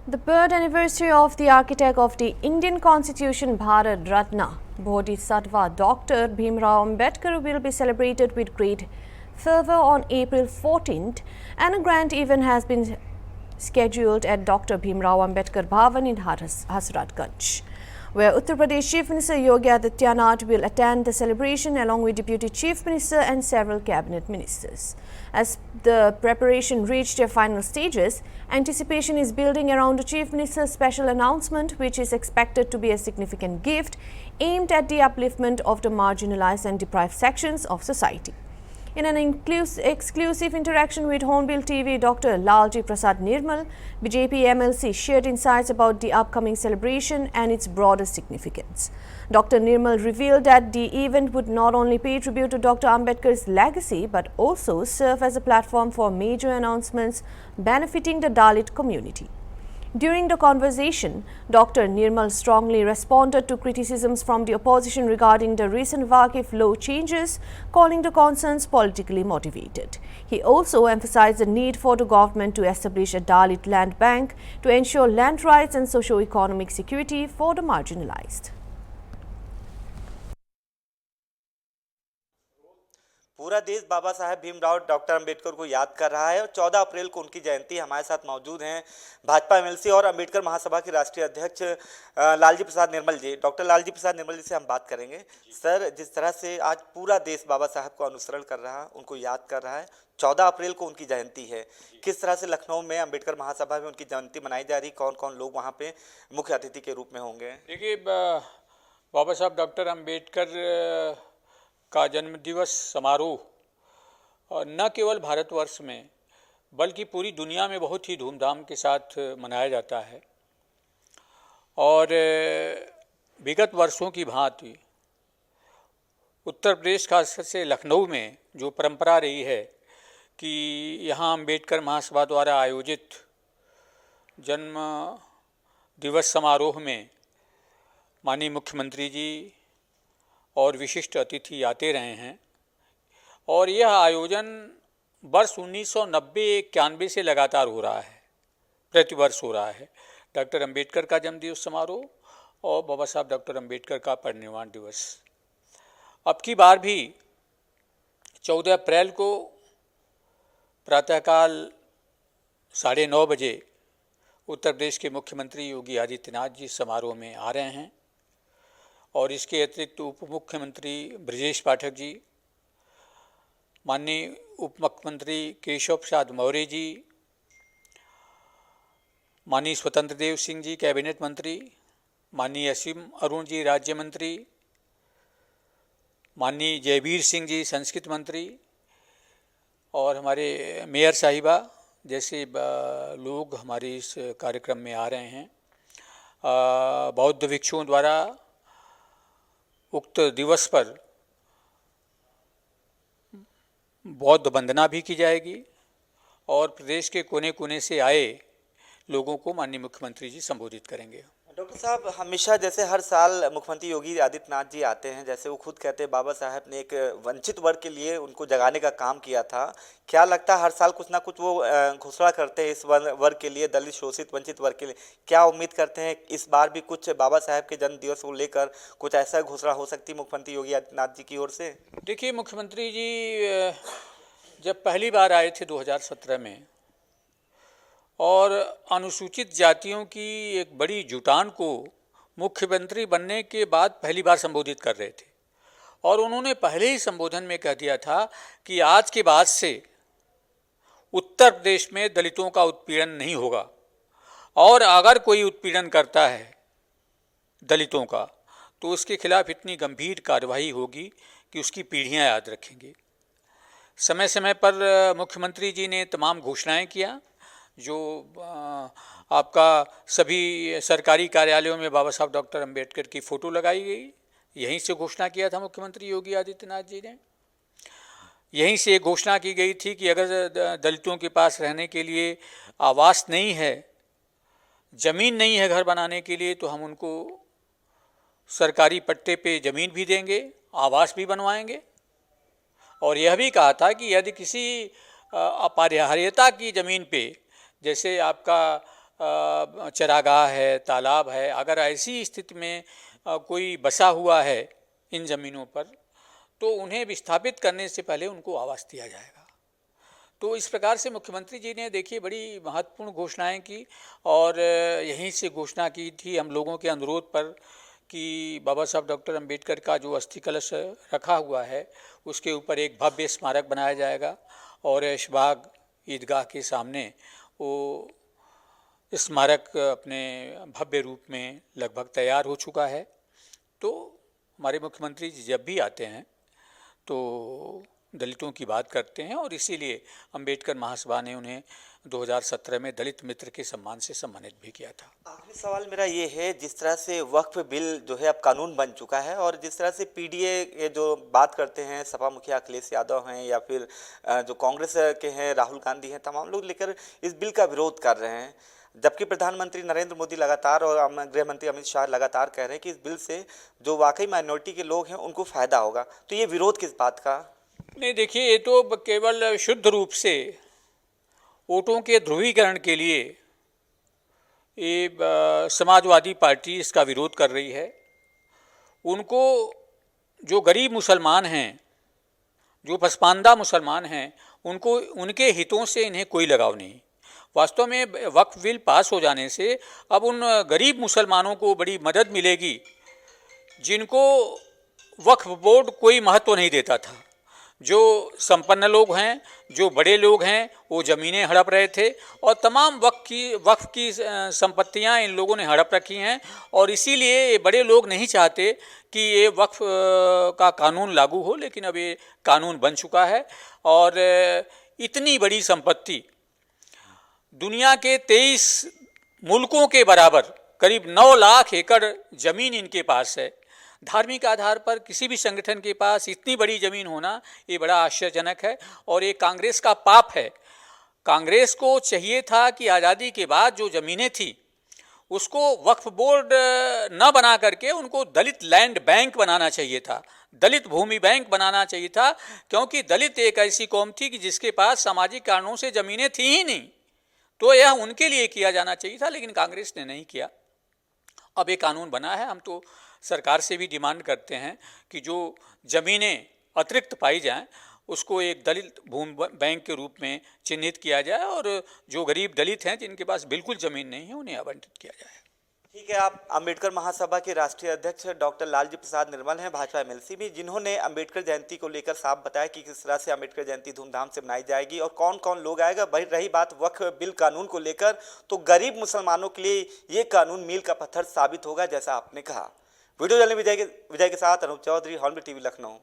The birth anniversary of the architect of the Indian Constitution, Bharat Ratna, Bodhisattva Dr. Bhimrao Ambedkar, will be celebrated with great fervour on April 14th, and a grand event has been scheduled at Dr. Bhimrao Ambedkar Bhavan in Hasratganj, where Uttar Pradesh Chief Minister Yogi Adityanath will attend the celebration along with Deputy Chief Minister and several cabinet ministers. As the preparation reached their final stages, anticipation is building around the Chief Minister's special announcement, which is expected to be a significant gift aimed at the upliftment of the marginalized and deprived sections of society. In an exclusive interaction with Hornbill TV, Dr. Lalji Prasad Nirmal, BJP MLC, shared insights about the upcoming celebration and its broader significance. Dr. Nirmal revealed that the event would not only pay tribute to Dr. Ambedkar's legacy, but also serve as a platform for major announcements benefiting the Dalit community. During the conversation, Dr. Nirmal strongly responded to criticisms from the opposition regarding the recent Waqif law changes, calling the concerns politically motivated. He also emphasized the need for the government to establish a Dalit land bank to ensure land rights and socio-economic security for the marginalized. पूरा देश Baba Saheb Bhimrao doctor Ambedkar को याद कर रहा है और 14 अप्रैल को उनकी जयंती। हमारे साथ मौजूद हैं भाजपा एमएलसी और अंबेडकर महासभा के राष्ट्रीय अध्यक्ष लालजी प्रसाद निर्मल जी। डॉक्टर लालजी प्रसाद निर्मल जी से हम बात करेंगे। सर, जिस तरह से आज पूरा देश बाबा साहब को अनुसरण कर रहा है, उनको याद कर रहा है, 14 अप्रैल को उनकी जयंती है, किस तरह से लखनऊ में अंबेडकर महासभा में उनकी जयंती मनाई जा रही, कौन कौन लोग वहाँ पे मुख्य अतिथि के रूप में होंगे? देखिए, बाबा साहब डॉक्टर अंबेडकर का जन्मदिवस समारोह न केवल भारतवर्ष में बल्कि पूरी दुनिया में बहुत ही धूमधाम के साथ मनाया जाता है। और विगत वर्षों की भांति उत्तर प्रदेश खास से लखनऊ में जो परंपरा रही है कि यहाँ अंबेडकर महासभा द्वारा आयोजित जन्म दिवस समारोह में माननीय मुख्यमंत्री जी और विशिष्ट अतिथि आते रहे हैं। और यह आयोजन वर्ष 1990-91 से लगातार हो रहा है, प्रतिवर्ष हो रहा है। डॉक्टर अंबेडकर का जन्मदिवस समारोह और बाबा साहब डॉक्टर अंबेडकर का परिनिर्वाण दिवस। अब की बार भी 14 अप्रैल को प्रातःकाल 9:30 बजे उत्तर प्रदेश के मुख्यमंत्री योगी आदित्यनाथ जी समारोह में आ रहे हैं। और इसके अतिरिक्त उप मुख्यमंत्री ब्रजेश पाठक जी, माननीय उप मुख्यमंत्री केशव प्रसाद मौर्य जी, माननीय स्वतंत्र देव सिंह जी कैबिनेट मंत्री, माननीय असीम अरुण जी राज्य मंत्री, माननीय जयवीर सिंह जी संस्कृत मंत्री और हमारे मेयर साहिबा जैसे लोग हमारे इस कार्यक्रम में आ रहे हैं। बौद्ध भिक्षुओं द्वारा उक्त दिवस पर बौद्ध वंदना भी की जाएगी और प्रदेश के कोने कोने से आए लोगों को माननीय मुख्यमंत्री जी संबोधित करेंगे। डॉक्टर साहब, हमेशा जैसे हर साल मुख्यमंत्री योगी आदित्यनाथ जी आते हैं, जैसे वो खुद कहते हैं बाबा साहब ने एक वंचित वर्ग के लिए उनको जगाने का काम किया था। क्या लगता है हर साल कुछ ना कुछ वो घोषणा करते हैं इस वर्ग के लिए, दलित शोषित वंचित वर्ग के लिए? क्या उम्मीद करते हैं इस बार भी कुछ बाबा साहब के जन्म दिवस को लेकर कुछ ऐसा घोषणा हो सकती है मुख्यमंत्री योगी आदित्यनाथ जी की ओर से? देखिए, मुख्यमंत्री जी जब पहली बार आए थे 2017 में और अनुसूचित जातियों की एक बड़ी जुटान को मुख्यमंत्री बनने के बाद पहली बार संबोधित कर रहे थे और उन्होंने पहले ही संबोधन में कह दिया था कि आज के बाद से उत्तर प्रदेश में दलितों का उत्पीड़न नहीं होगा और अगर कोई उत्पीड़न करता है दलितों का तो उसके खिलाफ इतनी गंभीर कार्रवाई होगी कि उसकी पीढ़ियां याद रखेंगी। समय समय पर मुख्यमंत्री जी ने तमाम घोषणाएं किया। जो आपका सभी सरकारी कार्यालयों में बाबा साहब डॉक्टर अंबेडकर की फ़ोटो लगाई गई, यहीं से घोषणा किया था मुख्यमंत्री योगी आदित्यनाथ जी ने। यहीं से घोषणा की गई थी कि अगर दलितों के पास रहने के लिए आवास नहीं है, ज़मीन नहीं है घर बनाने के लिए, तो हम उनको सरकारी पट्टे पे ज़मीन भी देंगे, आवास भी बनवाएंगे। और यह भी कहा था कि यदि किसी अपरिहार्यता की ज़मीन पे, जैसे आपका चरागाह है, तालाब है, अगर ऐसी स्थिति में कोई बसा हुआ है इन ज़मीनों पर, तो उन्हें विस्थापित करने से पहले उनको आवास दिया जाएगा। तो इस प्रकार से मुख्यमंत्री जी ने देखिए बड़ी महत्वपूर्ण घोषणाएं की, और यहीं से घोषणा की थी हम लोगों के अनुरोध पर कि बाबा साहब डॉक्टर अंबेडकर का जो अस्थि कलश रखा हुआ है उसके ऊपर एक भव्य स्मारक बनाया जाएगा, और ऐशबाग ईदगाह के सामने वो स्मारक अपने भव्य रूप में लगभग तैयार हो चुका है। तो हमारे मुख्यमंत्री जी जब भी आते हैं तो दलितों की बात करते हैं, और इसीलिए अंबेडकर महासभा ने उन्हें 2017 में दलित मित्र के सम्मान से सम्मानित भी किया था। आखिरी सवाल मेरा ये है, जिस तरह से वक्फ बिल जो है अब कानून बन चुका है, और जिस तरह से पीडीए ये जो बात करते हैं, सपा मुखिया अखिलेश यादव हैं या फिर जो कांग्रेस के हैं राहुल गांधी हैं, तमाम लोग लेकर इस बिल का विरोध कर रहे हैं, जबकि प्रधानमंत्री नरेंद्र मोदी लगातार और गृह मंत्री अमित शाह लगातार कह रहे हैं कि इस बिल से जो वाकई माइनॉरिटी के लोग हैं उनको फ़ायदा होगा। तो ये विरोध किस बात का? नहीं, देखिए, ये तो केवल शुद्ध रूप से वोटों के ध्रुवीकरण के लिए ये समाजवादी पार्टी इसका विरोध कर रही है। उनको जो गरीब मुसलमान हैं, जो पसमानदा मुसलमान हैं, उनको उनके हितों से इन्हें कोई लगाव नहीं। वास्तव में वक्फ बिल पास हो जाने से अब उन गरीब मुसलमानों को बड़ी मदद मिलेगी जिनको वक्फ बोर्ड कोई महत्व नहीं देता था। जो संपन्न लोग हैं, जो बड़े लोग हैं, वो ज़मीनें हड़प रहे थे, और तमाम वक्फ की संपत्तियां इन लोगों ने हड़प रखी हैं, और इसीलिए ये बड़े लोग नहीं चाहते कि ये वक्फ का कानून लागू हो। लेकिन अब ये कानून बन चुका है, और इतनी बड़ी संपत्ति दुनिया के 23 मुल्कों के बराबर करीब 9 लाख एकड़ ज़मीन इनके पास है। धार्मिक आधार पर किसी भी संगठन के पास इतनी बड़ी ज़मीन होना ये बड़ा आश्चर्यजनक है, और ये कांग्रेस का पाप है। कांग्रेस को चाहिए था कि आज़ादी के बाद जो ज़मीनें थी उसको वक्फ बोर्ड न बना करके उनको दलित लैंड बैंक बनाना चाहिए था, दलित भूमि बैंक बनाना चाहिए था, क्योंकि दलित एक ऐसी कौम थी कि जिसके पास सामाजिक कारणों से ज़मीनें थी ही नहीं। तो यह उनके लिए किया जाना चाहिए था, लेकिन कांग्रेस ने नहीं किया। अब ये कानून बना है, हम तो सरकार से भी डिमांड करते हैं कि जो ज़मीनें अतिरिक्त पाई जाएं उसको एक दलित भूमि बैंक के रूप में चिन्हित किया जाए, और जो गरीब दलित हैं जिनके पास बिल्कुल ज़मीन नहीं है उन्हें आवंटित किया जाए। ठीक है, आप अंबेडकर महासभा के राष्ट्रीय अध्यक्ष डॉक्टर लालजी प्रसाद निर्मल हैं, भाजपा एमएलसी भी, जिन्होंने अंबेडकर जयंती को लेकर साफ बताया कि किस तरह से अंबेडकर जयंती धूमधाम से मनाई जाएगी और कौन कौन लोग आएगा। भाई रही बात वक्फ बिल कानून को लेकर, तो गरीब मुसलमानों के लिए ये कानून मील का पत्थर साबित होगा, जैसा आपने कहा। वीडियो जर्नलिस्ट विजय के साथ अनूप चौधरी, हॉर्नबिल टीवी, लखनऊ।